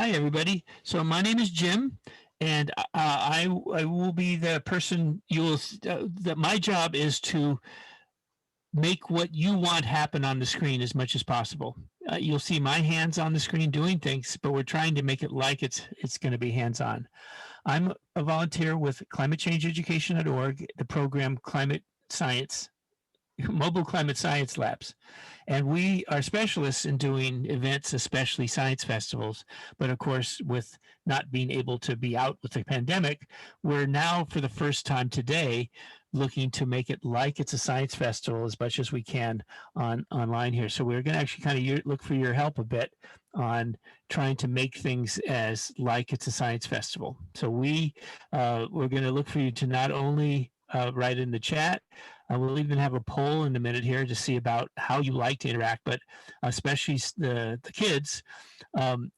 Hi, everybody. So my name is Jim, and I will be the person you will. That my job is to make what you want happen on the screen as much as possible. You'll see my hands on the screen doing things, but we're trying to make it like it's going to be hands on. I'm a volunteer with climatechangeeducation.org, the program Climate Science, Mobile Climate Science Labs. And we are specialists in doing events, especially science festivals. But of course, with not being able to be out with the pandemic, we're now, for the first time today, looking to make it like it's a science festival as much as we can online here. So we're going to actually kind of look for your help a bit on trying to make things as like it's a science festival. So we're going to look for you to not only write in the chat. We'll even have a poll in a minute here to see about how you like to interact, but especially the kids,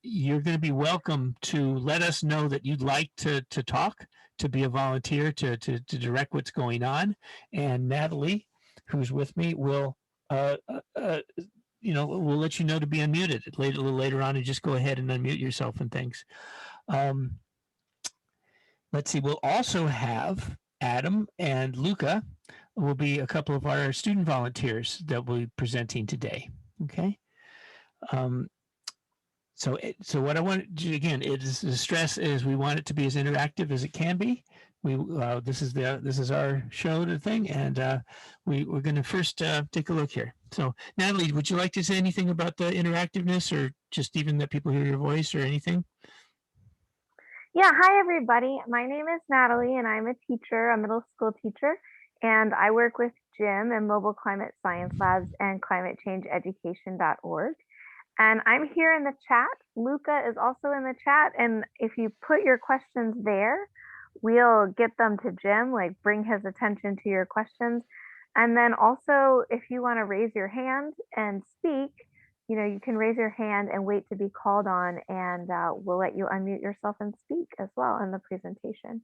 you're going to be welcome to let us know that you'd like to talk, to be a volunteer, to direct what's going on. And Natalie, who's with me, will we'll let you know to be unmuted a little later on, and just go ahead and unmute yourself and things. Let's see. We'll also have Adam and Luca will be a couple of our student volunteers that will be presenting today. Okay. So what I want to do again, the stress is we want it to be as interactive as it can be. This is our show the thing, and we're going to first take a look here. So Natalie, would you like to say anything about the interactiveness, or just even that people hear your voice or anything? Yeah, hi everybody. My name is Natalie and I'm a teacher, a middle school teacher, and I work with Jim in Mobile Climate Science Labs and climatechangeeducation.org. And I'm here in the chat. Luca is also in the chat, and if you put your questions there, we'll get them to Jim, like bring his attention to your questions. And then also, if you want to raise your hand and speak, you can raise your hand and wait to be called on, and we'll let you unmute yourself and speak as well in the presentation.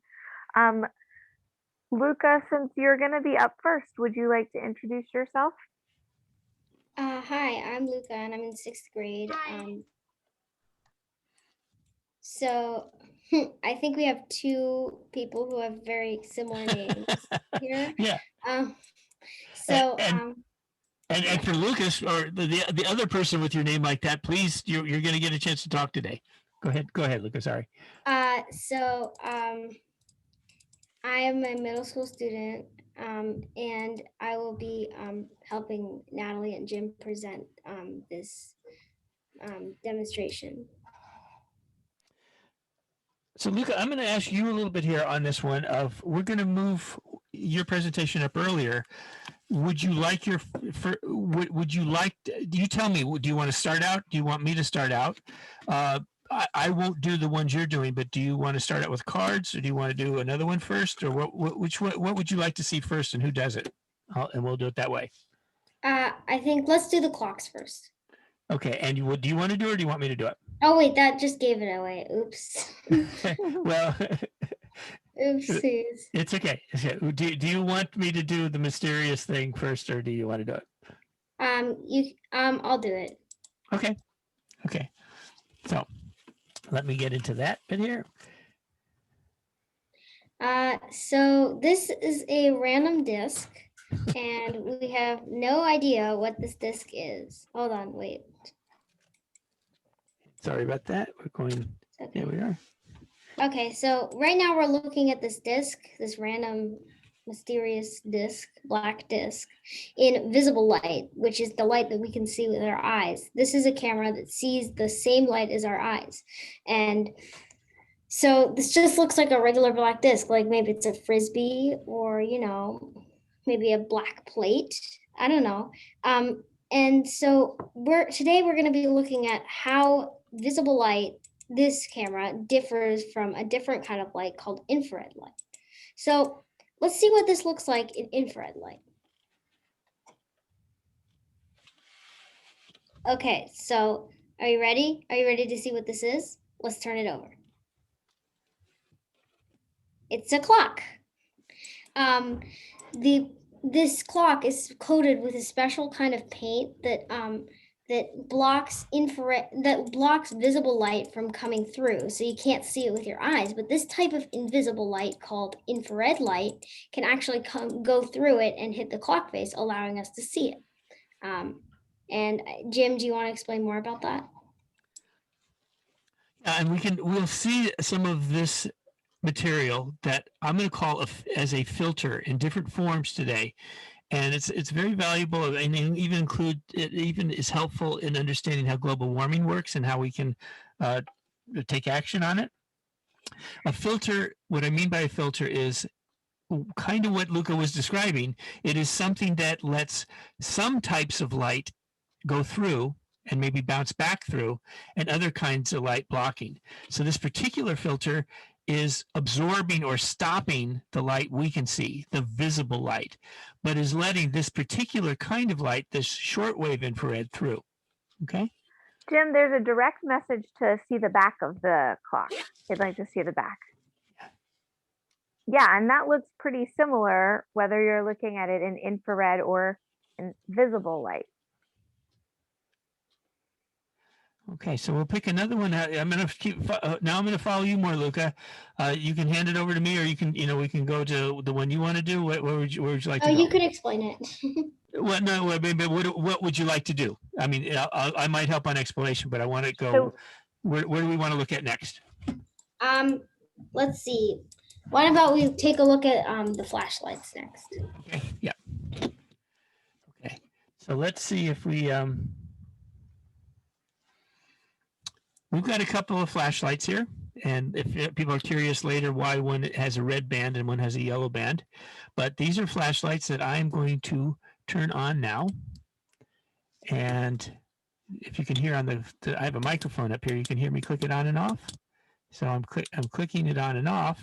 Luca, since you're going to be up first, would you like to introduce yourself? Hi, I'm Luca and I'm in 6th grade. So I think we have two people who have very similar names here. Yeah. And for Lucas or the other person with your name like that, please, you're going to get a chance to talk today. Go ahead, Lucas. Sorry. I am a middle school student, and I will be helping Natalie and Jim present this demonstration. So Luca, I'm going to ask you a little bit here on this one. We're going to move your presentation up earlier. Would you like do you tell me, do you want to start out? Do you want me to start out? I won't do the ones you're doing, but do you want to start out with cards, or do you want to do another one first, or what would you like to see first, and who does it? And we'll do it that way. I think let's do the clocks first. Okay, and do you want to do it, or do you want me to do it? Oh wait, that just gave it away. Oops. Well, oopsies. It's okay. Do you want me to do the mysterious thing first, or do you want to do it? I'll do it. Okay. So let me get into that bit here. So this is a random disc, and we have no idea what this disc is. Hold on, wait. Sorry about that. We're going. Okay. There we are. Okay, so right now we're looking at this disc, this random mysterious disc, black disc, in visible light, which is the light that we can see with our eyes. This is a camera that sees the same light as our eyes. And so this just looks like a regular black disc, like maybe it's a Frisbee or, maybe a black plate. I don't know. And so today we're going to be looking at how visible light, this camera, differs from a different kind of light called infrared light. So let's see what this looks like in infrared light. Okay, so are you ready? Are you ready to see what this is? Let's turn it over. It's a clock. This clock is coated with a special kind of paint that that blocks visible light from coming through, so you can't see it with your eyes. But this type of invisible light, called infrared light, can actually go through it and hit the clock face, allowing us to see it. And Jim, do you want to explain more about that? And we'll see some of this material that I'm going to call as a filter in different forms today. And it's very valuable, and it even is helpful in understanding how global warming works and how we can take action on it. A filter, what I mean by a filter is kind of what Luca was describing. It is something that lets some types of light go through and maybe bounce back through, and other kinds of light blocking. So this particular filter is absorbing or stopping the light we can see, the visible light, but is letting this particular kind of light, this shortwave infrared, through. Okay? Jim, there's a direct message to see the back of the clock. They'd like to see the back. Yeah, and that looks pretty similar whether you're looking at it in infrared or in visible light. Okay, so we'll pick another one. I'm going to keep now. I'm going to follow you more, Luca. You can hand it over to me, or you can, we can go to the one you want to do. Where would you like to go? Oh, you could explain it. Well, no, what would you like to do? I mean, I might help on explanation, but I want to go. So, where do we want to look at next? Let's see. Why about we take a look at the flashlights next? Okay. Yeah. Okay. So let's see if we we've got a couple of flashlights here, and if people are curious later why one has a red band and one has a yellow band, but these are flashlights that I'm going to turn on now. And if you can hear on I have a microphone up here, you can hear me click it on and off. So I'm clicking it on and off.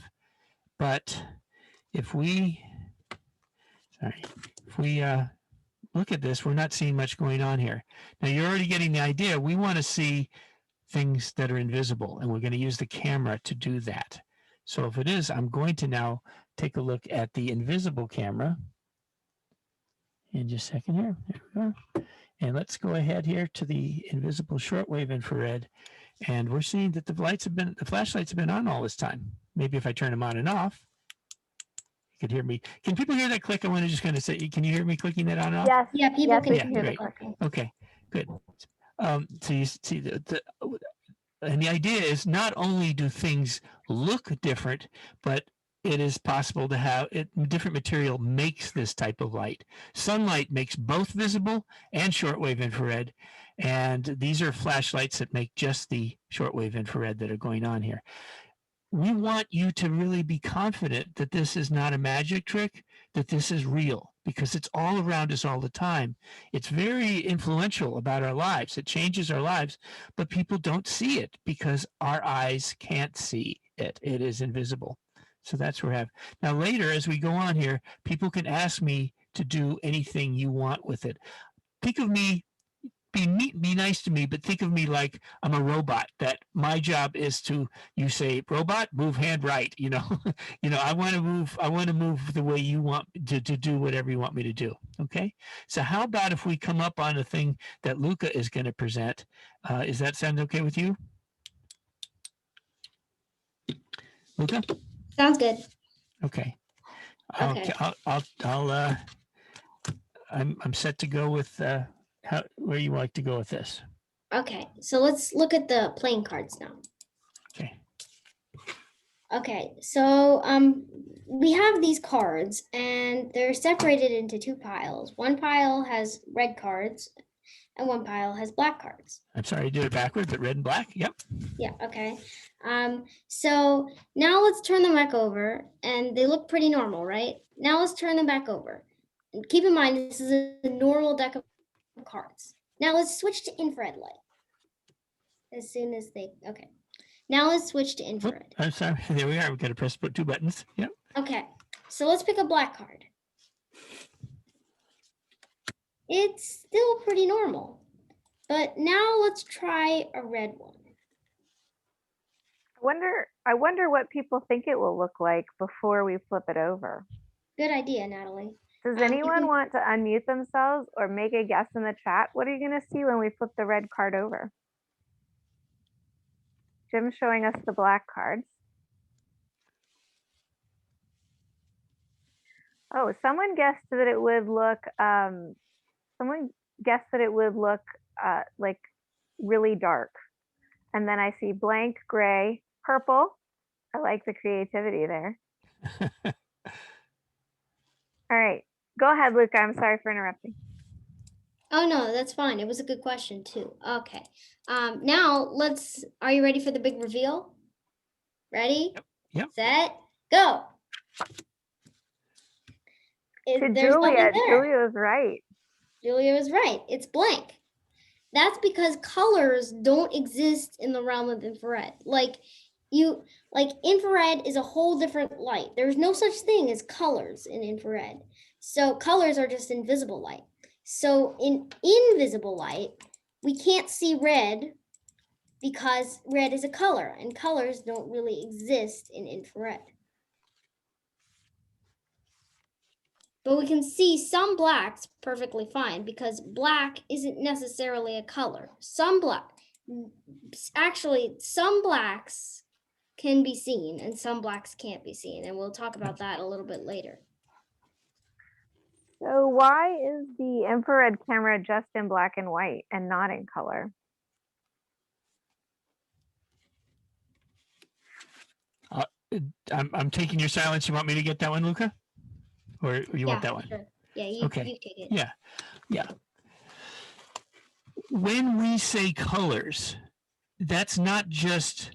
But if we look at this, we're not seeing much going on here. Now you're already getting the idea. We want to see things that are invisible, and we're going to use the camera to do that. So if it is, I'm going to now take a look at the invisible camera in just a second here. There we go. And let's go ahead here to the invisible shortwave infrared, and we're seeing that the flashlights have been on all this time. Maybe if I turn them on and off, you could hear me. Can people hear that click? I want to just kind of say, can you hear me clicking that on and off? yes. Yeah, people can hear hear the clicking. Okay, good. So you see and the idea is not only do things look different, but it is possible to have different material makes this type of light. Sunlight makes both visible and shortwave infrared, and these are flashlights that make just the shortwave infrared that are going on here. We want you to really be confident that this is not a magic trick, that this is real, because it's all around us all the time. It's very influential about our lives. It changes our lives, but people don't see it because our eyes can't see it. It is invisible. So that's where I have. Now later, as we go on here, people can ask me to do anything you want with it. Think of me, be nice to me, but think of me like I'm a robot, that my job is to, you say, robot, move hand right, I want to move the way you want to do whatever you want me to do. Okay. So how about if we come up on a thing that Luca is going to present? Is that sound okay with you? Luca? Sounds good. Okay. Okay. I'm set to go with where you like to go with this. Okay, so let's look at the playing cards now. Okay. Okay, so we have these cards and they're separated into two piles. One pile has red cards and one pile has black cards. I'm sorry, I did it backwards, but red and black. Yep. Yeah, okay. So now let's turn them back over, and they look pretty normal, right? Now let's turn them back over. And keep in mind, this is a normal deck of cards. Now let's switch to infrared light. As soon as okay. Now let's switch to infrared. I'm sorry, there we are. We've got to press two buttons. Yep. Okay, so let's pick a black card. It's still pretty normal, but now let's try a red one. I wonder what people think it will look like before we flip it over. Good idea, Natalie. Does anyone want to unmute themselves or make a guess in the chat? What are you going to see when we flip the red card over? Jim's showing us the black cards. Oh, someone guessed that it would look, someone guessed that it would look like really dark. And then I see blank, gray, purple. I like the creativity there. All right, go ahead, Luca. I'm sorry for interrupting. Oh no, that's fine. It was a good question too. Okay. Now are you ready for the big reveal? Ready? Yep. Set, go. To There's nothing Julia, there. Julia was right. Julia was right. It's blank. That's because colors don't exist in the realm of infrared. Like infrared is a whole different light. There's no such thing as colors in infrared. So colors are just invisible light. So in invisible light, we can't see red because red is a color and colors don't really exist in infrared. But we can see some blacks perfectly fine because black isn't necessarily a color. Some blacks can be seen and some blacks can't be seen. And we'll talk about that a little bit later. So why is the infrared camera just in black and white and not in color? I'm taking your silence. You want me to get that one, Luca? Or you want that one? Sure. Yeah, you take it. Yeah. When we say colors, that's not just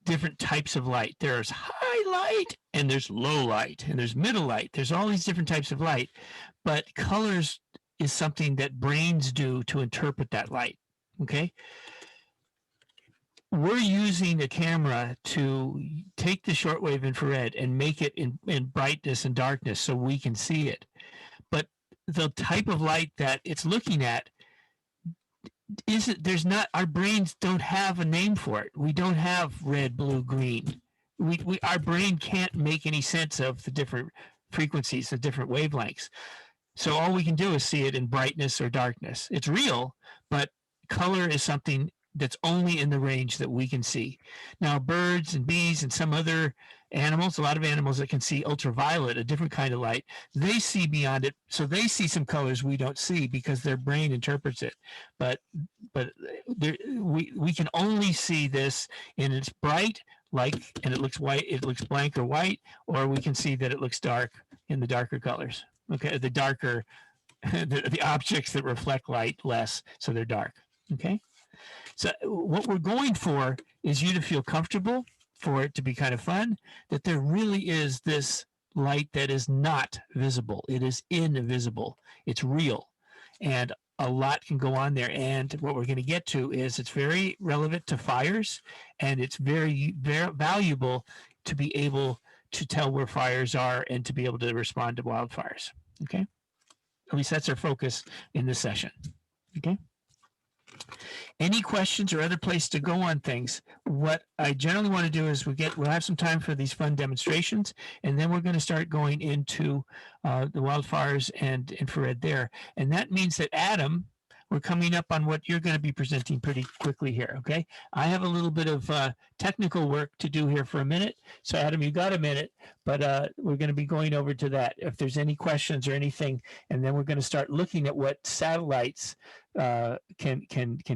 different types of light. There's high light and there's low light and there's middle light. There's all these different types of light, but colors is something that brains do to interpret that light. Okay. We're using a camera to take the shortwave infrared and make it in brightness and darkness so we can see it. But the type of light that it's looking at our brains don't have a name for it. We don't have red, blue, green. Our brain can't make any sense of the different frequencies, the different wavelengths. So all we can do is see it in brightness or darkness. It's real, but color is something that's only in the range that we can see. Now, birds and bees and some other animals, a lot of animals that can see ultraviolet, a different kind of light, they see beyond it. So they see some colors we don't see because their brain interprets it. But we can only see this in its bright, and it looks white, it looks blank or white, or we can see that it looks dark in the darker colors. Okay, the darker, the objects that reflect light less, so they're dark. Okay. So what we're going for is you to feel comfortable, for it to be kind of fun, that there really is this light that is not visible. It is invisible. It's real. And a lot can go on there. And what we're going to get to is it's very relevant to fires, and it's very, very valuable to be able to tell where fires are and to be able to respond to wildfires. Okay. At least that's our focus in this session. Okay. Any questions or other place to go on things? What I generally want to do is we'll have some time for these fun demonstrations, and then we're going to start going into the wildfires and infrared there. And that means that Adam, we're coming up on what you're going to be presenting pretty quickly here. Okay. I have a little bit of technical work to do here for a minute. So Adam, you got a minute, but we're going to be going over to that. If there's any questions or anything, and then we're going to start looking at what satellites can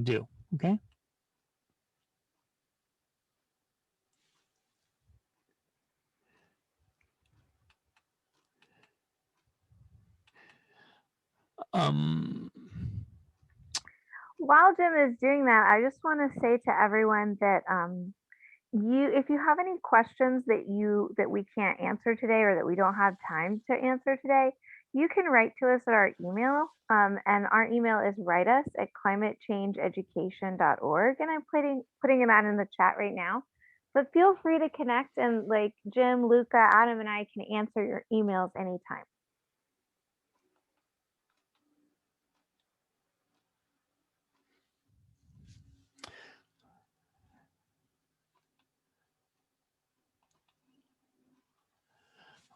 do. Okay. While Jim is doing that, I just want to say to everyone that if you have any questions that we can't answer today or that we don't have time to answer today, you can write to us at our email. And our email is writeus@climatechangeeducation.org. And I'm putting that in the chat right now. But feel free to connect, and like Jim, Luca, Adam, and I can answer your emails anytime.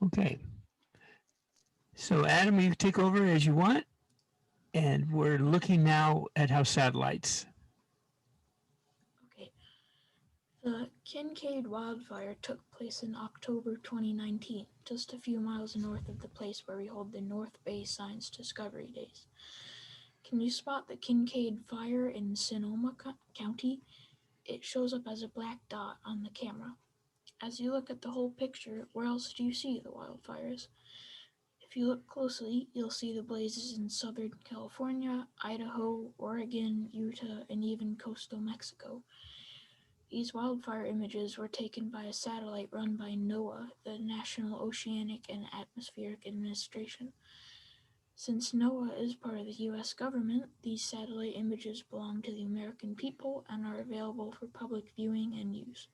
Okay. So Adam, you take over as you want. And we're looking now at how satellites. Okay. The Kincaid wildfire took place in October 2019, just a few miles north of the place where we hold the North Bay Science Discovery Days. Can you spot the Kincaid fire in Sonoma County? It shows up as a black dot on the camera. As you look at the whole picture, where else do you see the wildfires? If you look closely, you'll see the blazes in Southern California, Idaho, Oregon, Utah, and even coastal Mexico. These wildfire images were taken by a satellite run by NOAA, the National Oceanic and Atmospheric Administration. Since NOAA is part of the US government, these satellite images belong to the American people and are available for public viewing and use.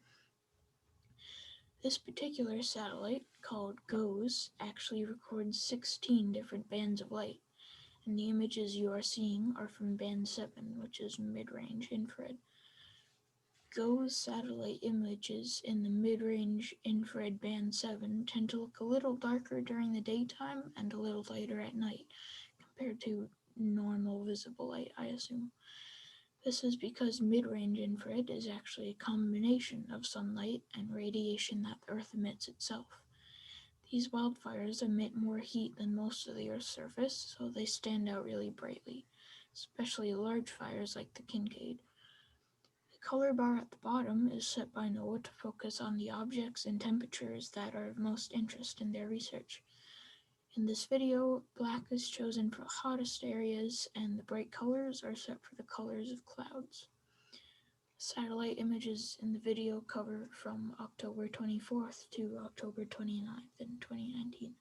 This particular satellite, called GOES, actually records 16 different bands of light, and the images you are seeing are from band 7, which is mid-range infrared. GOES satellite images in the mid-range infrared band 7 tend to look a little darker during the daytime and a little lighter at night, compared to normal visible light, I assume. This is because mid-range infrared is actually a combination of sunlight and radiation that the Earth emits itself. These wildfires emit more heat than most of the Earth's surface, so they stand out really brightly, especially large fires like the Kincaid. The color bar at the bottom is set by NOAA to focus on the objects and temperatures that are of most interest in their research. In this video, black is chosen for the hottest areas and the bright colors are set for the colors of clouds. Satellite images in the video cover from October 24th to October 29th in 2019.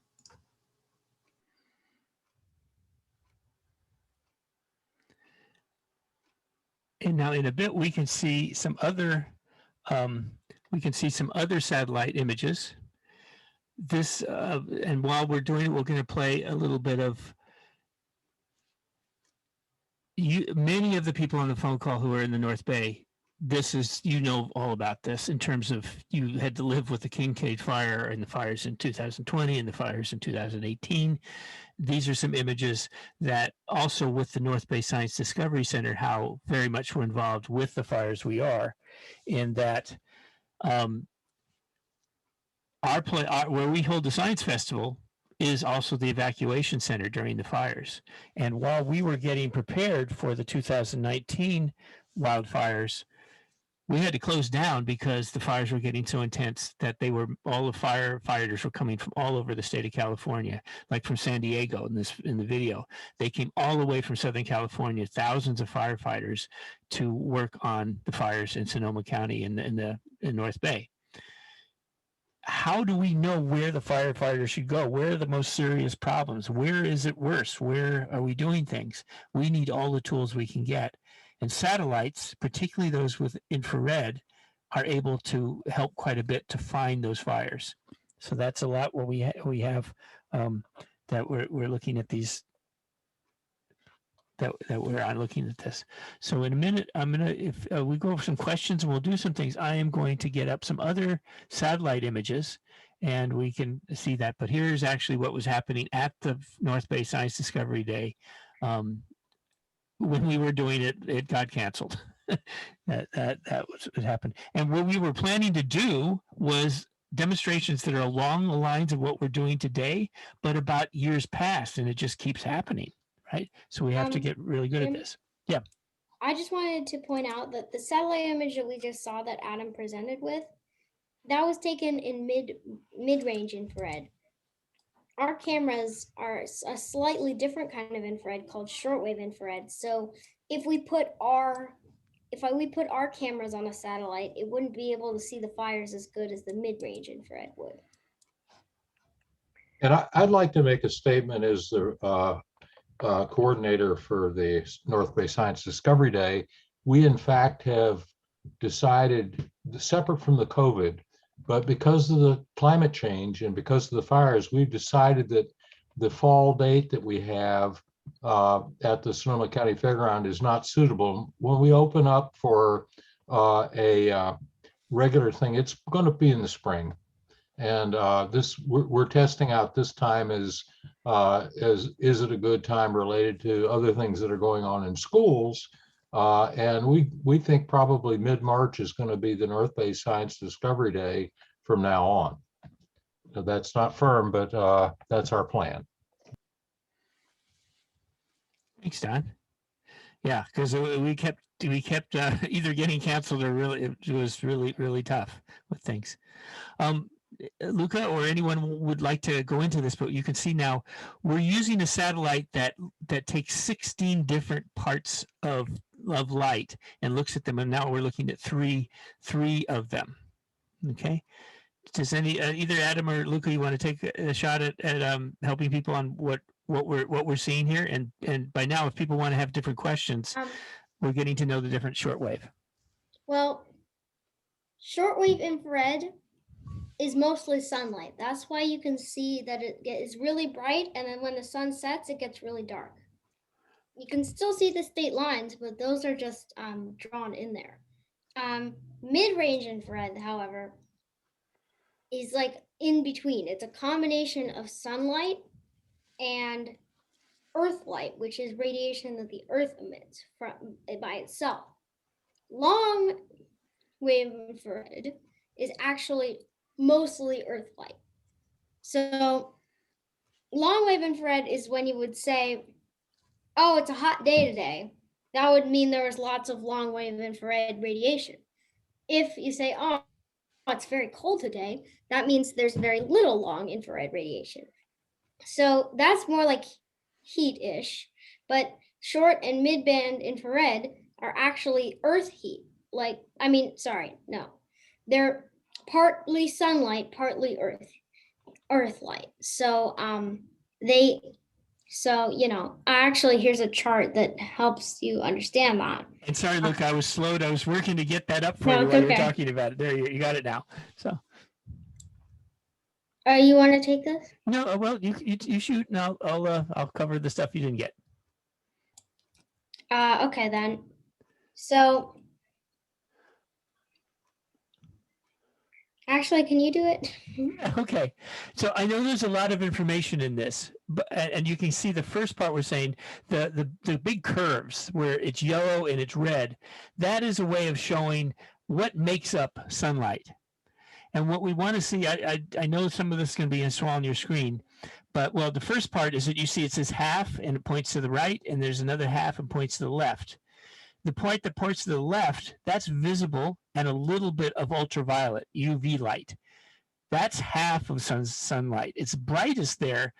And now in a bit, we can see some other satellite images. This, and while we're doing it, we're going to play a little bit of many of the people on the phone call who are in the North Bay. This is, you know, all about this in terms of you had to live with the Kincaid fire and the fires in 2020 and the fires in 2018. These are some images that also with the North Bay Science Discovery Center, how very much we're involved with the fires we are, in that where we hold the science festival is also the evacuation center during the fires. And while we were getting prepared for the 2019 wildfires, we had to close down because the fires were getting so intense that all the firefighters were coming from all over the state of California, like from San Diego in the video. They came all the way from Southern California, thousands of firefighters to work on the fires in Sonoma County in North Bay. How do we know where the firefighters should go? Where are the most serious problems? Where is it worse? Where are we doing things? We need all the tools we can get. And satellites, particularly those with infrared, are able to help quite a bit to find those fires. So that's a lot what we have that we're looking at these, that we're on looking at this. So in a minute, if we go over some questions and we'll do some things, I am going to get up some other satellite images and we can see that. But here's actually what was happening at the North Bay Science Discovery Day. When we were doing it, it got canceled. that was what happened. And what we were planning to do was demonstrations that are along the lines of what we're doing today, but about years past, and it just keeps happening, right? So we have to get really good at this. Yeah. I just wanted to point out that the satellite image that we just saw that Adam presented with, that was taken in mid-range infrared. Our cameras are a slightly different kind of infrared called shortwave infrared. So if we put our cameras on a satellite, it wouldn't be able to see the fires as good as the mid-range infrared would. And I'd like to make a statement as the coordinator for the North Bay Science Discovery Day. We in fact have decided, separate from the COVID, but because of the climate change and because of the fires, we've decided that the fall date that we have at the Sonoma County Fairground is not suitable. When we open up for a regular thing, it's going to be in the spring. And we're testing out this time as is it a good time related to other things that are going on in schools? And we think probably mid-March is going to be the North Bay Science Discovery Day from now on. So that's not firm, but that's our plan. Thanks, Don. Yeah, because we kept either getting canceled or really it was really tough with things. Luca or anyone would like to go into this, but you can see now we're using a satellite that takes 16 different parts of light and looks at them, and now we're looking at three of them. Okay. Does either Adam or Luca, you want to take a shot at helping people on what we're seeing here? And by now, if people want to have different questions, we're getting to know the different shortwave. Well, shortwave infrared is mostly sunlight. That's why you can see that it is really bright, and then when the sun sets, it gets really dark. You can still see the state lines, but those are just drawn in there. Mid-range infrared, however, is like in between. It's a combination of sunlight and earth light, which is radiation that the earth emits by itself. Long wave infrared is actually mostly earth light. So long wave infrared is when you would say, oh, it's a hot day today. That would mean there was lots of long wave infrared radiation. If you say, oh, it's very cold today, that means there's very little long infrared radiation. So that's more like heat-ish, but short and mid-band infrared are actually earth heat. They're partly sunlight, partly earth light. So actually here's a chart that helps you understand that. And sorry, look, I was slowed. I was working to get that up for you while you were talking about it. There, you got it now. So. You want to take this? No, well, you shoot, and I'll cover the stuff you didn't get. Okay then. So. Actually, can you do it? Okay. So I know there's a lot of information in this, and you can see the first part we're saying, the big curves where it's yellow and it's red, that is a way of showing what makes up sunlight. And what we want to see, I know some of this is going to be installed on your screen, but well, the first part is that you see it says half and it points to the right, and there's another half and points to the left. The point that points to the left, that's visible and a little bit of ultraviolet, UV light. That's half of sunlight. It's brightest there,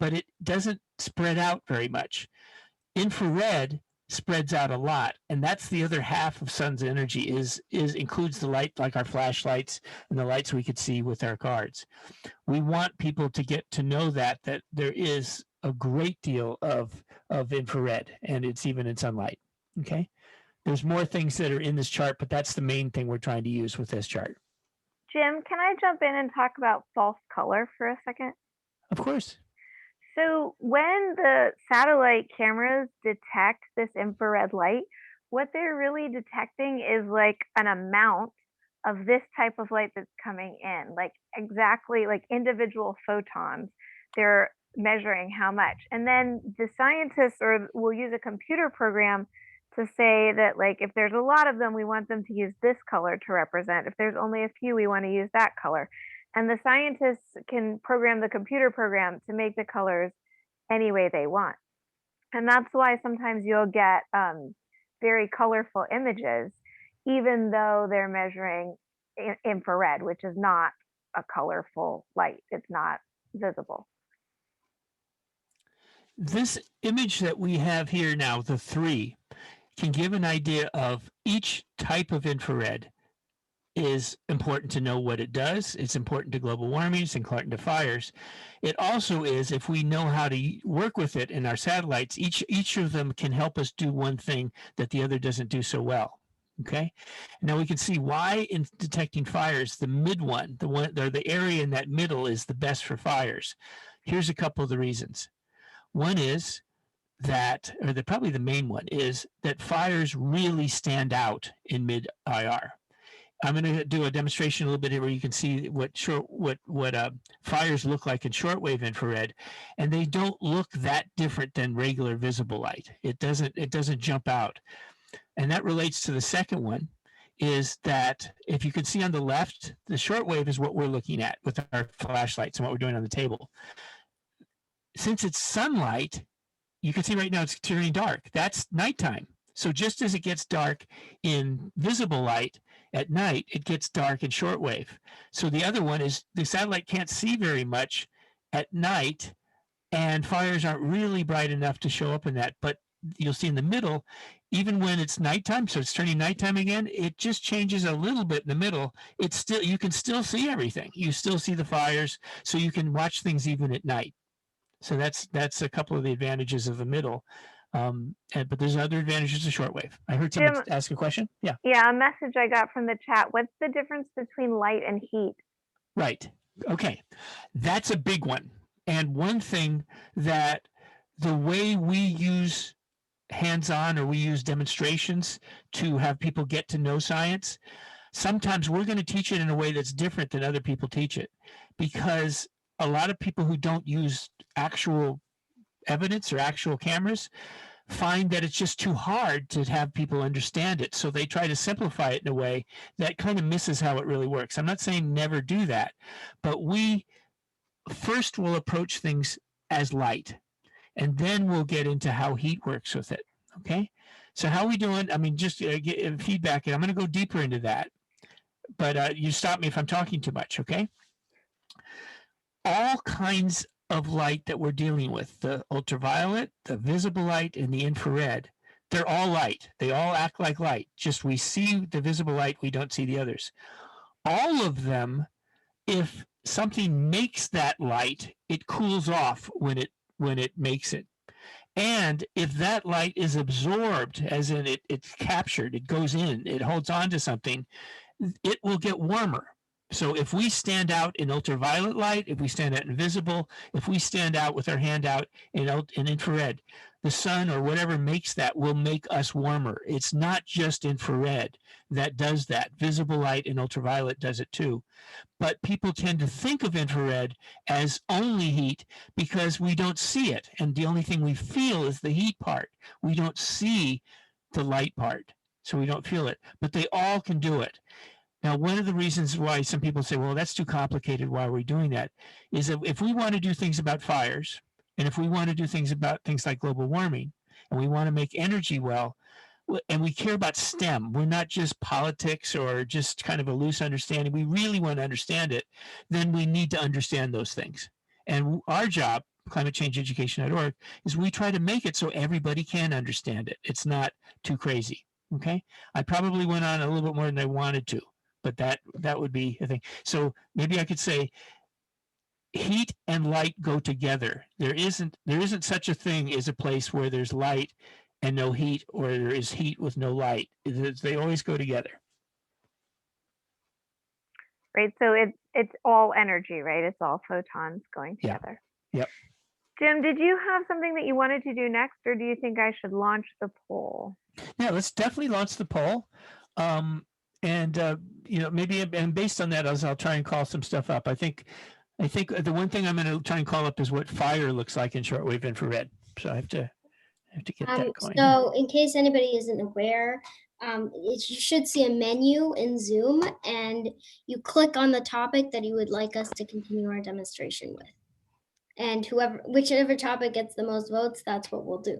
but it doesn't spread out very much. Infrared spreads out a lot, and that's the other half of sun's energy includes the light like our flashlights and the lights we could see with our cards. We want people to get to know that there is a great deal of infrared, and it's even in sunlight. Okay. There's more things that are in this chart, but that's the main thing we're trying to use with this chart. Jim, can I jump in and talk about false color for a second? Of course. So when the satellite cameras detect this infrared light, what they're really detecting is like an amount of this type of light that's coming in, like exactly like individual photons. They're measuring how much. And then the scientists will use a computer program to say that, like, if there's a lot of them, we want them to use this color to represent. If there's only a few, we want to use that color. And the scientists can program the computer program to make the colors any way they want. And that's why sometimes you'll get very colorful images, even though they're measuring infrared, which is not a colorful light. It's not visible. This image that we have here now, the three, can give an idea of each type of infrared is important to know what it does. It's important to global warming. It's important to fires. It also is, if we know how to work with it in our satellites, each of them can help us do one thing that the other doesn't do so well. Okay. Now we can see why in detecting fires, the mid one, the area in that middle is the best for fires. Here's a couple of the reasons. One is that, or probably the main one, is that fires really stand out in mid IR. I'm going to do a demonstration a little bit here where you can see what fires look like in shortwave infrared, and they don't look that different than regular visible light. It doesn't jump out, and that relates to the second one. Is that if you can see on the left, the shortwave is what we're looking at with our flashlights and what we're doing on the table. Since it's sunlight, you can see right now it's turning dark. That's nighttime. So just as it gets dark in visible light at night, it gets dark in shortwave. So the other one is the satellite can't see very much at night, and fires aren't really bright enough to show up in that. But you'll see in the middle, even when it's nighttime, so it's turning nighttime again, it just changes a little bit in the middle. It's still, you can still see everything. You still see the fires, so you can watch things even at night. So that's a couple of the advantages of the middle. But there's other advantages of shortwave. I heard someone Jim, ask a question. Yeah. Yeah, a message I got from the chat. What's the difference between light and heat? Right. Okay. That's a big one. And one thing that the way we use hands-on or we use demonstrations to have people get to know science, sometimes we're going to teach it in a way that's different than other people teach it, because a lot of people who don't use actual evidence or actual cameras find that it's just too hard to have people understand it. So they try to simplify it in a way that kind of misses how it really works. I'm not saying never do that, but we first will approach things as light, and then we'll get into how heat works with it. Okay. So how are we doing? I mean, just get feedback, and I'm going to go deeper into that, but you stop me if I'm talking too much. Okay. All kinds of light that we're dealing with, the ultraviolet, the visible light, and the infrared, they're all light. They all act like light. Just we see the visible light, we don't see the others. All of them, if something makes that light, it cools off when it makes it. And if that light is absorbed, as in it's captured, it goes in, it holds on to something, it will get warmer. So if we stand out in ultraviolet light, if we stand out in visible, if we stand out with our hand out in infrared, the sun or whatever makes that will make us warmer. It's not just infrared that does that. Visible light and ultraviolet does it too. But people tend to think of infrared as only heat because we don't see it. And the only thing we feel is the heat part. We don't see the light part, so we don't feel it. But they all can do it. Now, one of the reasons why some people say, well, that's too complicated, why are we doing that, is that if we want to do things about fires, and if we want to do things about things like global warming, and we want to make energy well, and we care about STEM, we're not just politics or just kind of a loose understanding, we really want to understand it, then we need to understand those things. And our job, climatechangeeducation.org, is we try to make it so everybody can understand it. It's not too crazy, okay? I probably went on a little bit more than I wanted to, but that would be a thing. So maybe I could say heat and light go together. There isn't such a thing as a place where there's light and no heat, or there is heat with no light. They always go together. Right. So it's all energy, right? It's all photons going together. Yep. Jim, did you have something that you wanted to do next, or do you think I should launch the poll? Yeah, let's definitely launch the poll. Maybe, and based on that, I'll try and call some stuff up. I think the one thing I'm going to try and call up is what fire looks like in shortwave infrared. So I have to get that going. So in case anybody isn't aware, you should see a menu in Zoom, and you click on the topic that you would like us to continue our demonstration with. And whichever topic gets the most votes, that's what we'll do.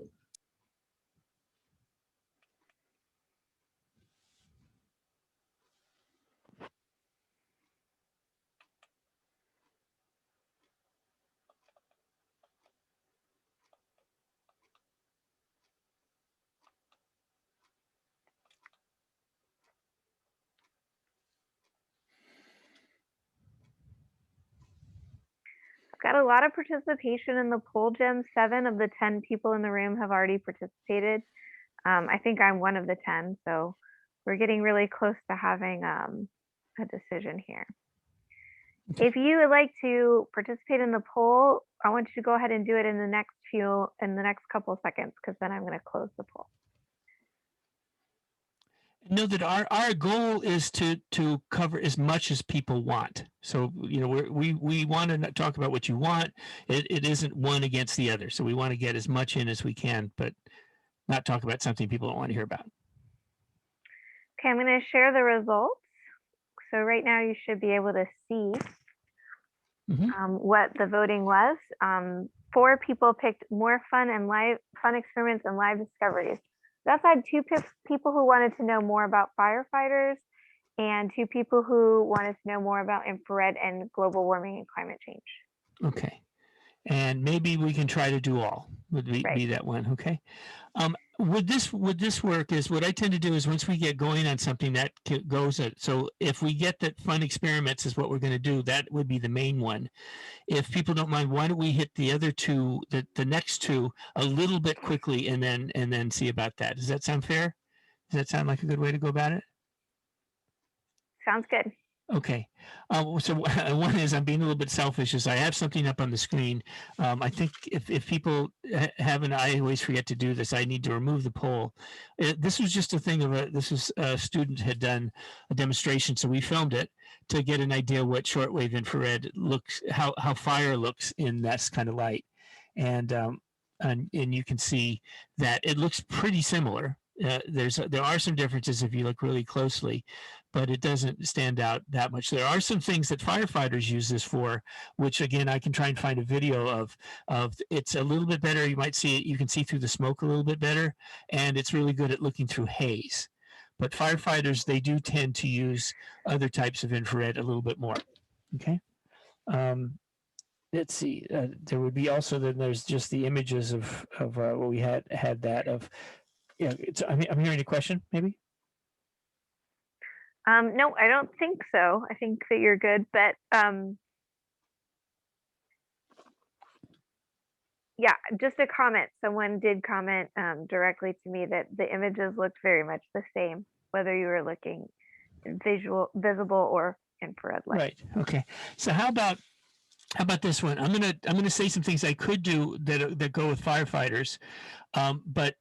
Got a lot of participation in the poll, Jim. 7 of the 10 people in the room have already participated. I think I'm one of the 10, so we're getting really close to having a decision here. If you would like to participate in the poll, I want you to go ahead and do it in the next couple of seconds, because then I'm going to close the poll. Know that our goal is to cover as much as people want. So we want to talk about what you want. It isn't one against the other. So we want to get as much in as we can, but not talk about something people don't want to hear about. Okay, I'm going to share the results. So right now you should be able to see what the voting was. 4 people picked more fun experiments and live discoveries. We also had 2 people who wanted to know more about firefighters and 2 people who wanted to know more about infrared and global warming and climate change. Okay. And maybe we can try to do all, would be that one. Okay. Would this work is what I tend to do is once we get going on something that goes at, so if we get that fun experiments is what we're going to do, that would be the main one. If people don't mind, why don't we hit the other 2, the next 2 a little bit quickly and then see about that. Does that sound fair? Does that sound like a good way to go about it? Sounds good. Okay. So one is I'm being a little bit selfish is I have something up on the screen. I think if people haven't, I always forget to do this. I need to remove the poll. This was just a thing of a student had done a demonstration. So we filmed it to get an idea what shortwave infrared looks, how fire looks in this kind of light. And you can see that it looks pretty similar. There are some differences if you look really closely, but it doesn't stand out that much. There are some things that firefighters use this for, which again, I can try and find a video of it's a little bit better. You might see it, you can see through the smoke a little bit better, and it's really good at looking through haze. But firefighters, they do tend to use other types of infrared a little bit more. Okay. Let's see. There would be also, then there's just the images of what we had that of, yeah, I'm hearing a question, maybe? No, I don't think so. I think that you're good, but yeah, just a comment. Someone did comment directly to me that the images looked very much the same, whether you were looking visible or infrared light. Right. Okay. So how about this one? I'm gonna say some things I could do that go with firefighters, but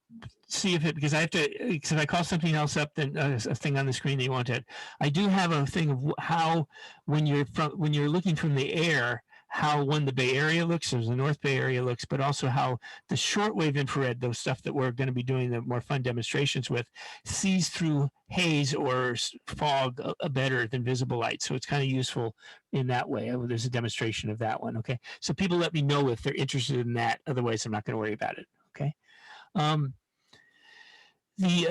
see if it, because I have to, because if I call something else up, then a thing on the screen that you wanted, I do have a thing of how when you're looking from the air, how the Bay Area looks, as the North Bay Area looks, but also how the shortwave infrared, those stuff that we're going to be doing the more fun demonstrations with, sees through haze or fog better than visible light. So it's kind of useful in that way. There's a demonstration of that one. Okay. So people let me know if they're interested in that. Otherwise, I'm not going to worry about it. Okay. The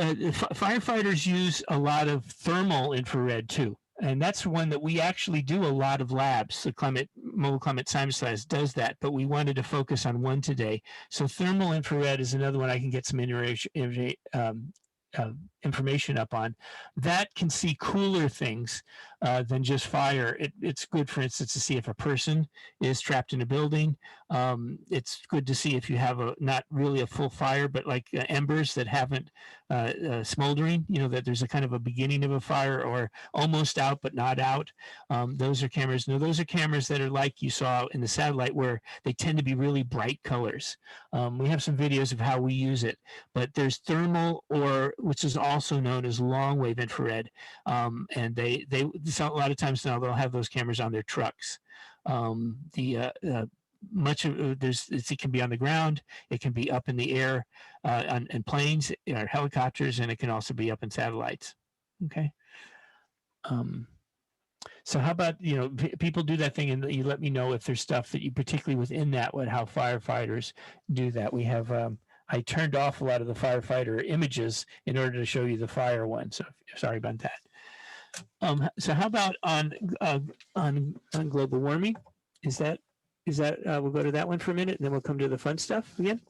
firefighters use a lot of thermal infrared too. And that's one that we actually do a lot of labs. The Mobile Climate Science Labs does that, but we wanted to focus on one today. So thermal infrared is another one I can get some information up on. That can see cooler things than just fire. It's good, for instance, to see if a person is trapped in a building. It's good to see if you have not really a full fire, but like embers that haven't smoldering, that there's a kind of a beginning of a fire or almost out but not out. Those are cameras. No, those are cameras that are like you saw in the satellite, where they tend to be really bright colors. We have some videos of how we use it, but there's thermal, or which is also known as long wave infrared, and they a lot of times now they'll have those cameras on their trucks. Much of it can be on the ground, it can be up in the air on planes or helicopters, and it can also be up in satellites. Okay. So how about, people do that thing, and you let me know if there's stuff that you particularly within that, how firefighters do that. We have I turned off a lot of the firefighter images in order to show you the fire one. So sorry about that. So how about on global warming? Is that we'll go to that one for a minute, and then we'll come to the fun stuff again.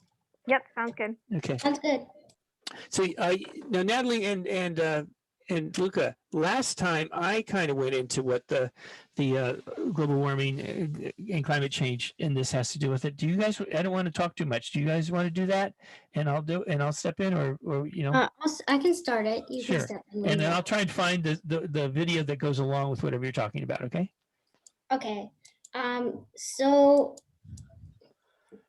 Yep, sounds good. Okay. Sounds good. So now Natalie and Luca, last time I kind of went into what the global warming and climate change and this has to do with it. Do you guys? I don't want to talk too much. Do you guys want to do that? And I'll step in, or I can start it. You sure. can step in. And then I'll try and find the video that goes along with whatever you're talking about. Okay. Okay. So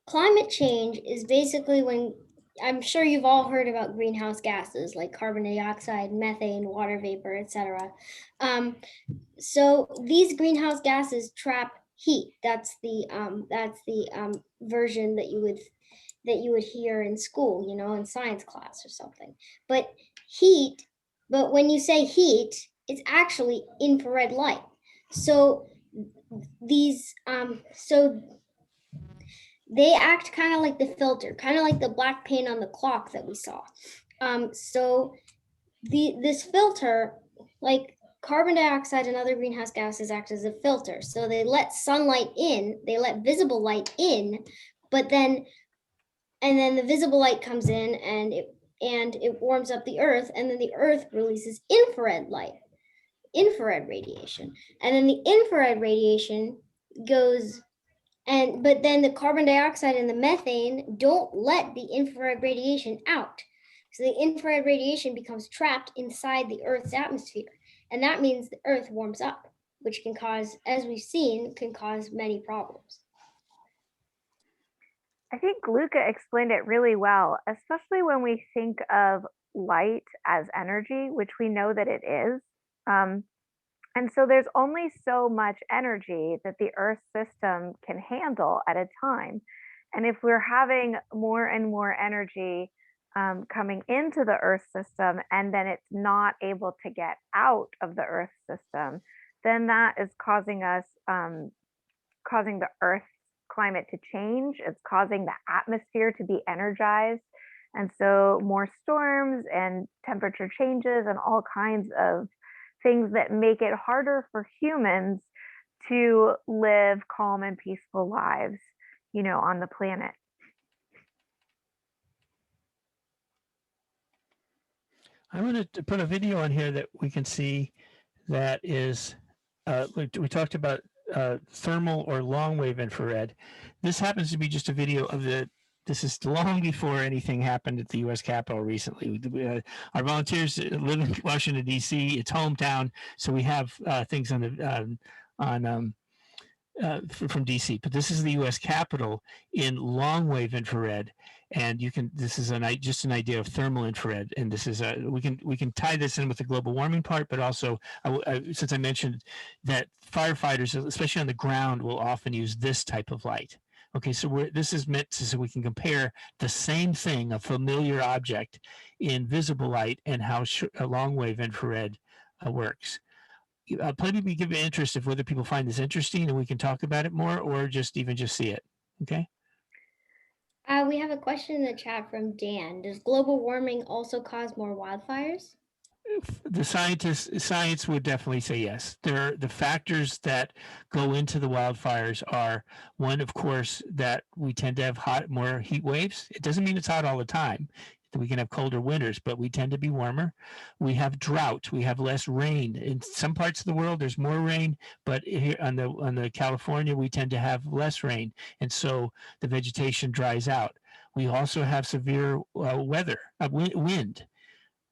climate change is basically when I'm sure you've all heard about greenhouse gases like carbon dioxide, methane, water vapor, etc. So these greenhouse gases trap heat. That's the version that you would hear in school, you know, in science class or something. But heat, but when you say heat, it's actually infrared light. So these so they act kind of like the filter, kind of like the black paint on the clock that we saw. So this filter, like carbon dioxide and other greenhouse gases, act as a filter. So they let sunlight in, they let visible light in, but then the visible light comes in and it warms up the earth, and then the earth releases infrared light, infrared radiation, and then the infrared radiation goes. But then the carbon dioxide and the methane don't let the infrared radiation out. So the infrared radiation becomes trapped inside the Earth's atmosphere. And that means the Earth warms up, which can cause, as we've seen, can cause many problems. I think Luca explained it really well, especially when we think of light as energy, which we know that it is. And so there's only so much energy that the Earth system can handle at a time. And if we're having more and more energy coming into the Earth system, and then it's not able to get out of the Earth system, then that is causing us, causing the Earth's climate to change. It's causing the atmosphere to be energized. And so more storms and temperature changes and all kinds of things that make it harder for humans to live calm and peaceful lives, you know, on the planet. I wanted to put a video on here that we can see that is, we talked about thermal or long wave infrared. This happens to be just a video of this is long before anything happened at the U.S. Capitol recently. Our volunteers live in Washington, D.C. It's hometown, so we have things on the from DC, but this is the U.S. Capitol in long wave infrared, and you can. This is just an idea of thermal infrared, and this is we can tie this in with the global warming part, but also since I mentioned that firefighters, especially on the ground, will often use this type of light. Okay, so this is meant so we can compare the same thing, a familiar object, in visible light, and how a long wave infrared works. Maybe give me interest of whether people find this interesting and we can talk about it more, or just see it. Okay. We have a question in the chat from Dan. Does global warming also cause more wildfires? The science would definitely say yes. The factors that go into the wildfires are one, of course, that we tend to have more heat waves. It doesn't mean it's hot all the time. We can have colder winters, but we tend to be warmer. We have drought. We have less rain. In some parts of the world, there's more rain, but here on the California, we tend to have less rain, and so the vegetation dries out. We also have severe weather, wind.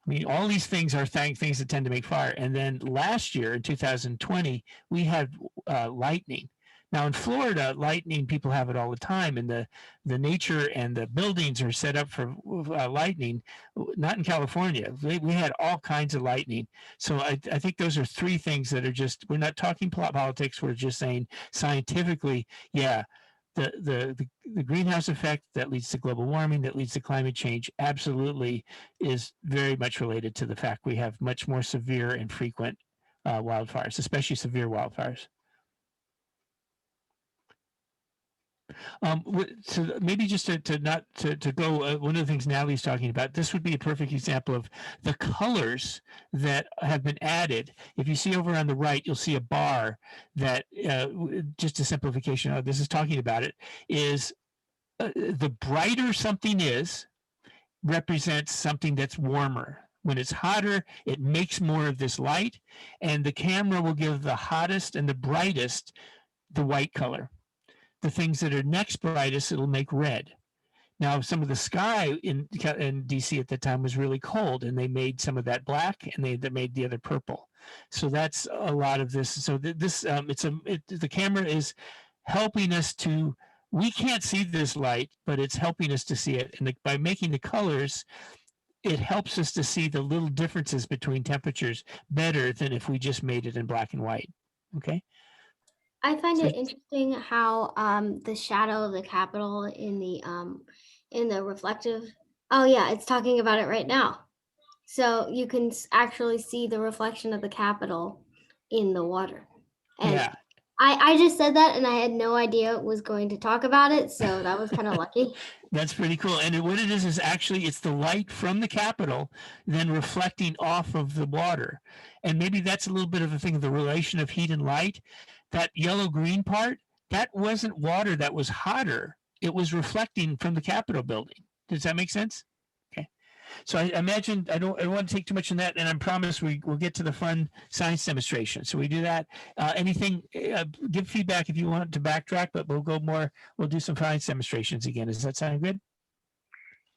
I mean, all these things are things that tend to make fire. And then last year, in 2020, we had lightning. Now in Florida, lightning, people have it all the time, and the nature and the buildings are set up for lightning. Not in California. We had all kinds of lightning. So I think those are three things that are just, we're not talking politics, we're just saying scientifically, yeah, the greenhouse effect that leads to global warming, that leads to climate change, absolutely is very much related to the fact we have much more severe and frequent wildfires, especially severe wildfires. So maybe just to go, one of the things Natalie's talking about, this would be a perfect example of the colors that have been added. If you see over on the right, you'll see a bar that, just a simplification of this is talking about it, is the brighter something is, represents something that's warmer. When it's hotter, it makes more of this light, and the camera will give the hottest and the brightest the white color. The things that are next brightest, it'll make red. Now, some of the sky in DC at the time was really cold, and they made some of that black, and they made the other purple. So that's a lot of this. So the camera is helping us to we can't see this light, but it's helping us to see it. And by making the colors, it helps us to see the little differences between temperatures better than if we just made it in black and white. Okay. I find So- it interesting how the shadow of the Capitol in the reflective. Oh yeah, it's talking about it right now. So you can actually see the reflection of the Capitol in the water. And Yeah. I just said that and I had no idea it was going to talk about it, so that was kind of lucky. That's pretty cool. And what it is actually it's the light from the Capitol then reflecting off of the water. And maybe that's a little bit of a thing of the relation of heat and light. That yellow green part, that wasn't water that was hotter. It was reflecting from the Capitol building. Does that make sense? Okay. So I imagine I don't want to take too much on that, and I promise we'll get to the fun science demonstration. So we do that. Anything, give feedback if you want to backtrack, but we'll do some science demonstrations again. Does that sound good?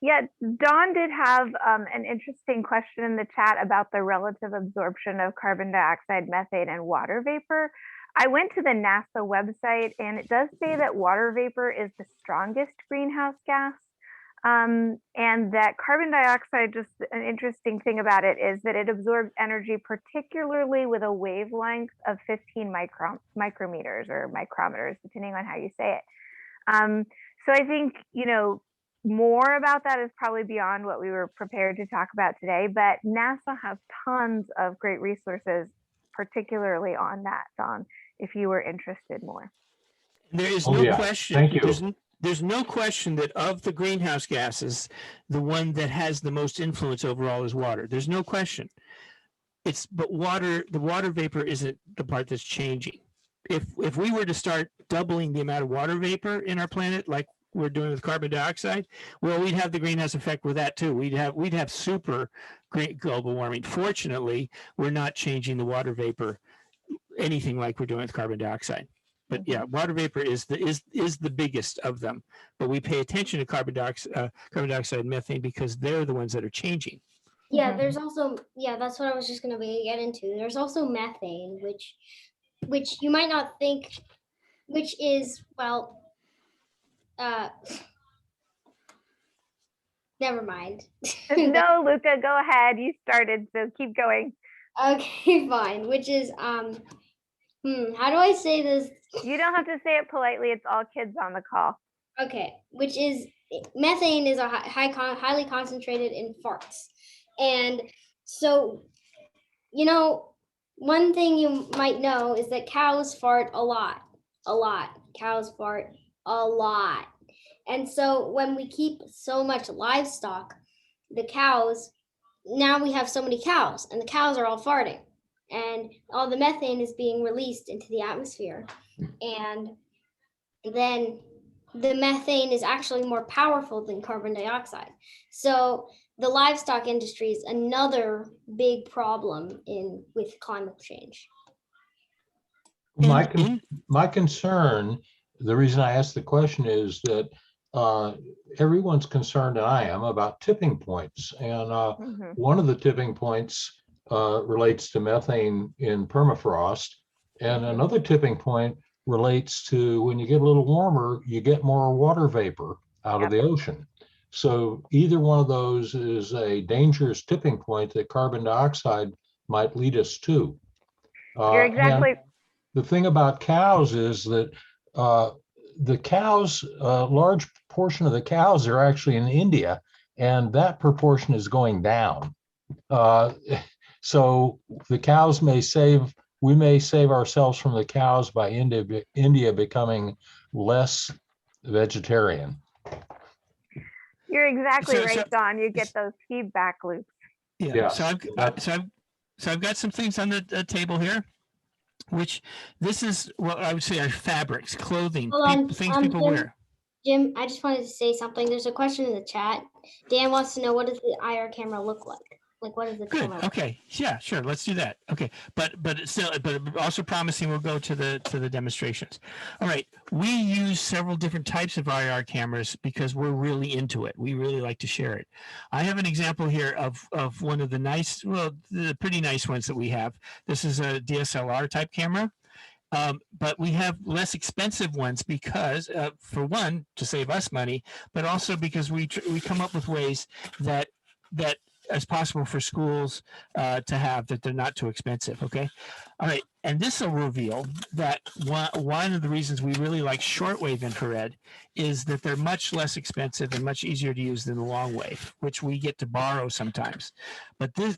Yeah, Dawn did have an interesting question in the chat about the relative absorption of carbon dioxide, methane, and water vapor. I went to the NASA website and it does say that water vapor is the strongest greenhouse gas. And that carbon dioxide, just an interesting thing about it is that it absorbs energy, particularly with a wavelength of 15 micrometers or micrometers, depending on how you say it. So I think, more about that is probably beyond what we were prepared to talk about today, but NASA has tons of great resources, particularly on that, Don, if you were interested more. There is Oh, no yeah. question. Thank you. There's no question that of the greenhouse gases, the one that has the most influence overall is water. There's no question. But the water vapor isn't the part that's changing. If we were to start doubling the amount of water vapor in our planet, like we're doing with carbon dioxide, well, we'd have the greenhouse effect with that too. We'd have super great global warming. Fortunately, we're not changing the water vapor anything like we're doing with carbon dioxide. But yeah, water vapor is the biggest of them. But we pay attention to carbon dioxide and methane because they're the ones that are changing. Yeah, there's also, that's what I was just going to get into. There's also methane, which you might not think, which is, never mind. No, Luca, go ahead. You started, so keep going. Okay, fine. Which is, how do I say this? You don't have to say it politely. It's all kids on the call. Okay, which is methane is highly concentrated in farts. And so, one thing you might know is that cows fart a lot. Cows fart a lot. And so when we keep so much livestock, the cows, now we have so many cows and the cows are all farting and all the methane is being released into the atmosphere. And then the methane is actually more powerful than carbon dioxide. So the livestock industry is another big problem with climate change. My concern, the reason I asked the question is that everyone's concerned, and I am, about tipping points. And one of the tipping points relates to methane in permafrost. And another tipping point relates to when you get a little warmer, you get more water vapor out of the ocean. So either one of those is a dangerous tipping point that carbon dioxide might lead us to. You're exactly. The thing about cows is that the cows, a large portion of the cows are actually in India, and that proportion is going down. So the cows we may save ourselves from the cows by India becoming less vegetarian. You're exactly right, Don. You get those feedback loops. Yeah. So I've got some things on the table here, which this is what I would say are fabrics, clothing, things people wear. Jim, I just wanted to say something. There's a question in the chat. Dan wants to know, what does the IR camera look like? Like, what is the camera? Good. Okay. Yeah, sure. Let's do that. Okay. But also promising we'll go to the demonstrations. All right. We use several different types of IR cameras because we're really into it. We really like to share it. I have an example here of one of the pretty nice ones that we have. This is a DSLR type camera. but we have less expensive ones because, for one, to save us money, but also because we come up with ways that as possible for schools to have, that they're not too expensive. Okay, all right, and this will reveal that one of the reasons we really like shortwave infrared is that they're much less expensive and much easier to use than the long wave, which we get to borrow sometimes. But this,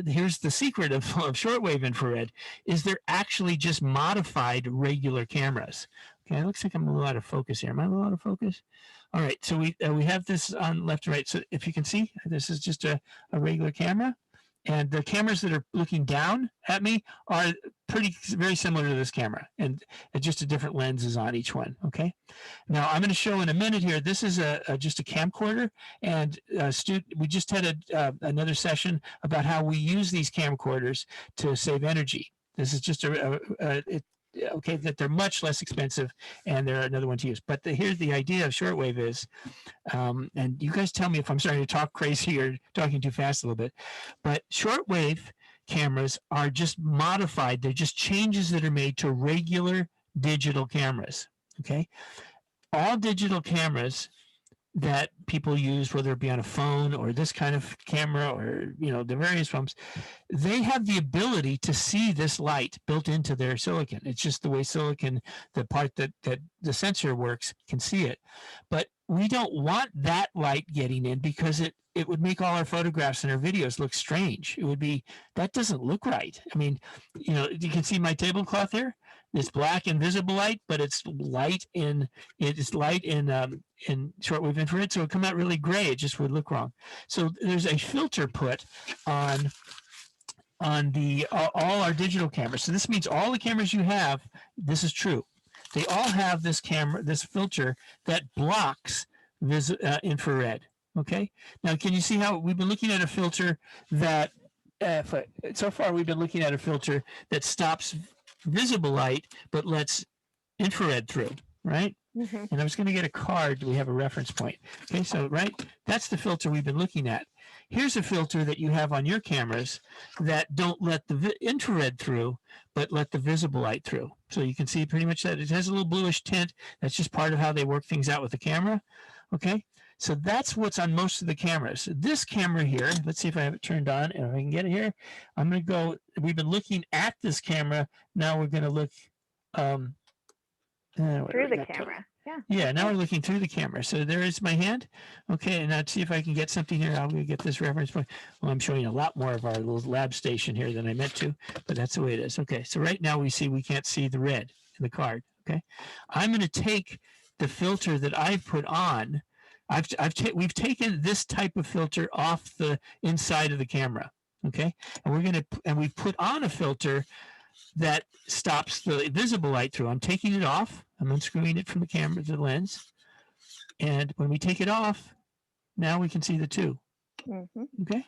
here's the secret of shortwave infrared is they're actually just modified regular cameras. Okay, it looks like I'm a little out of focus here. Am I a little out of focus? All right, so we have this on left and right. So if you can see, this is just a regular camera. And the cameras that are looking down at me are very similar to this camera, and just a different lenses on each one. Okay. Now I'm going to show in a minute here. This is just a camcorder, and we just had another session about how we use these camcorders to save energy. This is just okay, that they're much less expensive, and they're another one to use. But here's the idea of shortwave is, and you guys tell me if I'm starting to talk crazy or talking too fast a little bit, but shortwave cameras are just modified. They're just changes that are made to regular digital cameras. Okay, all digital cameras that people use, whether it be on a phone or this kind of camera or the various phones, they have the ability to see this light built into their silicon. It's just the way silicon, the part that the sensor works, can see it. But we don't want that light getting in because it would make all our photographs and our videos look strange. It would be, that doesn't look right. I mean, you can see my tablecloth here. It's black invisible light, but it's light in shortwave infrared, so it would come out really gray. It just would look wrong. So there's a filter put on all our digital cameras. So this means all the cameras you have, this is true, they all have this filter that blocks infrared. Okay. Now, can you see how we've been looking at a filter that so far we've been looking at a filter that stops visible light but lets infrared through, right? Mm-hmm. And I was going to get a card. We have a reference point. Okay, so right, that's the filter we've been looking at. Here's a filter that you have on your cameras that don't let the infrared through but let the visible light through. So you can see pretty much that it has a little bluish tint. That's just part of how they work things out with the camera. Okay, so that's what's on most of the cameras. This camera here, let's see if I have it turned on and if I can get it here. I'm going to go, we've been looking at this camera. Now we're going to look through the camera. Yeah, now we're looking through the camera. So there is my hand. Okay, and now let's see if I can get something here. I'm going to get this reference point. Well, I'm showing a lot more of our little lab station here than I meant to, but that's the way it is. Okay, so right now we can't see the red in the card. Okay, I'm going to take the filter that I've put on. We've taken this type of filter off the inside of the camera. Okay, and we've put on a filter that stops the visible light through. I'm taking it off. I'm unscrewing it from the camera to the lens. And when we take it off, now we can see the two. Mm-hmm. Okay.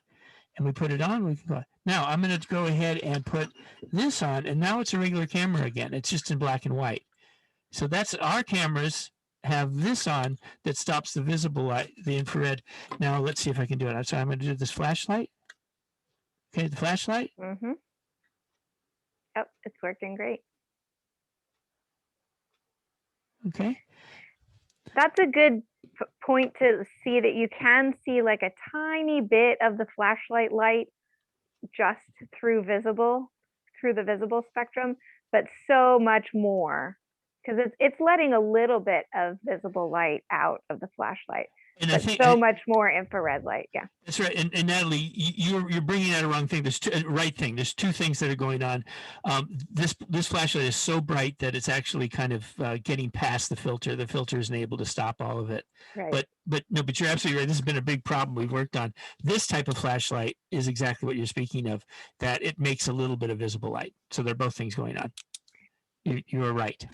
And we put it on. We can go. Now I'm going to go ahead and put this on. And now it's a regular camera again. It's just in black and white. So that's our cameras have this on that stops the visible light, the infrared. Now let's see if I can do it. So I'm going to do this flashlight. Okay, the flashlight. Mm-hmm. Oh, it's working great. Okay. That's a good point to see that you can see like a tiny bit of the flashlight light just through the visible spectrum, but so much more because it's letting a little bit of visible light out of the flashlight. And I think so much more infrared light. Yeah, that's right. And Natalie, you're bringing out a wrong thing. There's right thing. There's two things that are going on. This flashlight is so bright that it's actually kind of getting past the filter. The filter isn't able to stop all of it. Right. But you're absolutely right. This has been a big problem we've worked on. This type of flashlight is exactly what you're speaking of. That it makes a little bit of visible light. So there are both things going on. You are right.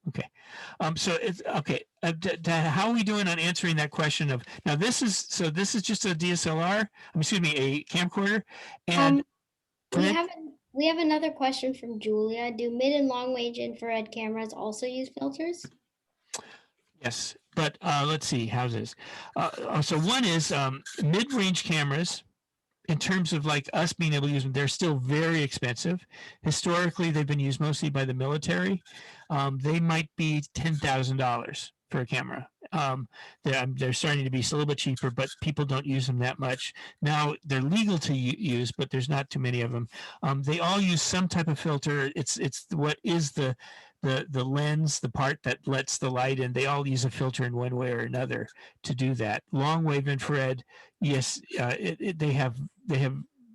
Okay. So it's okay. How are we doing on answering that question of now? This is just a DSLR. A camcorder. And we have another question from Julia. Do mid and long range infrared cameras also use filters? Yes, but let's see. How's this? So one is mid range cameras in terms of like us being able to use them, they're still very expensive. Historically, they've been used mostly by the military. They might be $10,000 for a camera. They're starting to be a little bit cheaper, but people don't use them that much. Now they're legal to use, but there's not too many of them. They all use some type of filter. It's what is the lens, the part that lets the light in. They all use a filter in one way or another to do that. Long wave infrared, yes, they have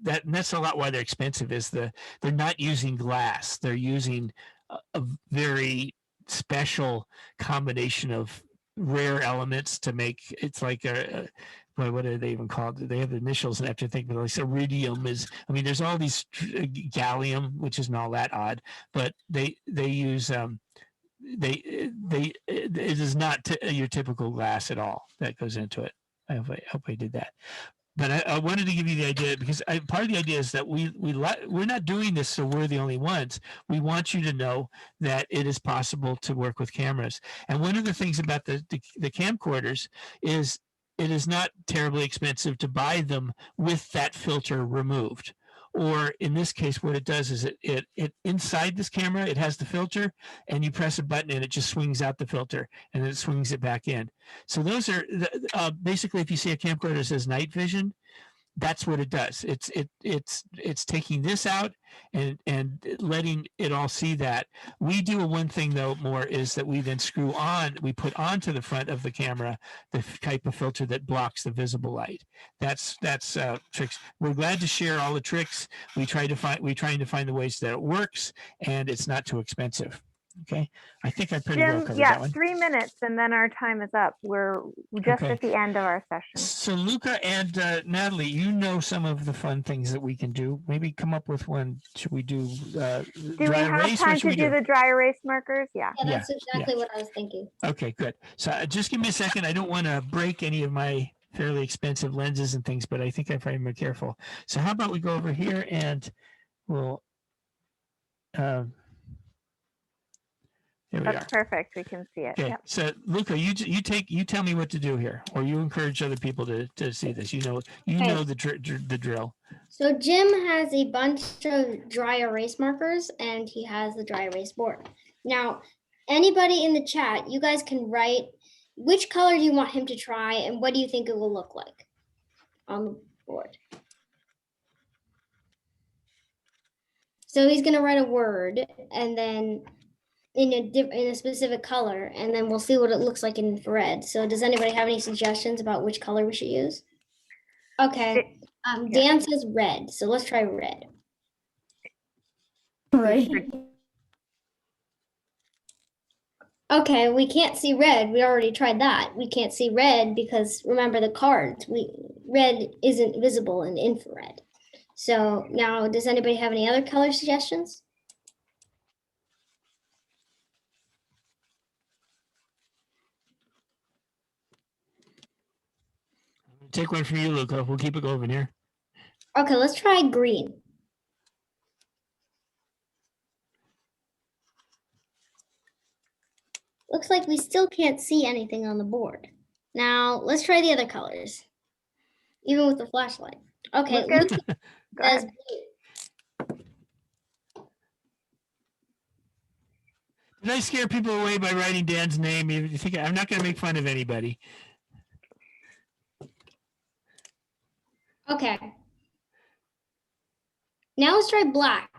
that, and that's a lot why they're expensive. Is they're not using glass. They're using a very special combination of rare elements to make. It's like what are they even called? They have initials, and I have to think, but like iridium is. I mean, there's all these gallium, which isn't all that odd, but they use it is not your typical glass at all that goes into it. I hope I did that. But I wanted to give you the idea, because part of the idea is that we're not doing this so we're the only ones. We want you to know that it is possible to work with cameras. And one of the things about the camcorders is it is not terribly expensive to buy them with that filter removed. Or in this case, what it does is it inside this camera, it has the filter, and you press a button and it just swings out the filter, and then it swings it back in. So those are basically, if you see a camcorder that says night vision, that's what it does. It's taking this out and letting it all see that. We do one thing though more, is that we then we put onto the front of the camera the type of filter that blocks the visible light. That's tricks. We're glad to share all the tricks. We're trying to find the ways that it works, and it's not too expensive. Okay, I think I pretty well covered that one. 3 minutes and then our time is up. We're just at the end of our session. So Luca and Natalie, you know some of the fun things that we can do. Maybe come up with one. Should we do do we have time to do the dry erase markers? Yeah. Yeah, that's exactly what I was thinking. Okay, good. So just give me a second. I don't want to break any of my fairly expensive lenses and things, but I think I'm very careful. So how about we go over here and we'll there we That's are. perfect. We can see it. Okay, Yep. so Luca, you tell me what to do here, or you encourage other people to see this. You know the drill. So Jim has a bunch of dry erase markers, and he has the dry erase board. Now, anybody in the chat, you guys can write which color do you want him to try, and what do you think it will look like on the board. So he's going to write a word, and then in a specific color, and then we'll see what it looks like in infrared. So does anybody have any suggestions about which color we should use? Okay, Dan says red, so let's try red. Right. Okay, we can't see red. We already tried that. We can't see red because remember the cards. Red isn't visible in infrared. So now, does anybody have any other color suggestions? Take one from you, Luca. We'll keep it going here. Okay, let's try green. Looks like we still can't see anything on the board. Now, let's try the other colors, even with the flashlight. Okay, Luca says blue. Did I scare people away by writing Dan's name? You think I'm not going to make fun of anybody? Okay. Now let's try black.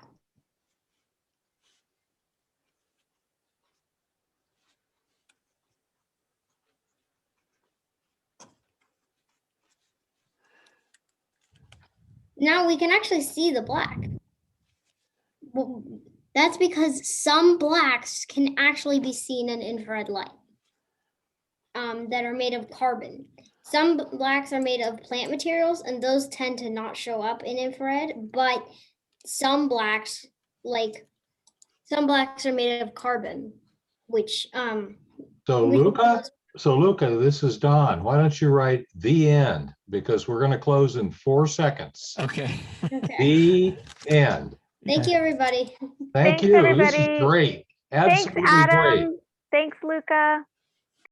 Now we can actually see the black. Well, that's because some blacks can actually be seen in infrared light that are made of carbon. Some blacks are made of plant materials, and those tend to not show up in infrared, but some blacks are made of carbon, which So Luca, this is Don. Why don't you write the end, because we're going to close in 4 seconds. Okay. The end. Thank you, everybody. Thank Thanks, you. everybody. This is great. Thanks, Absolutely Adam. great. Thanks, Luca.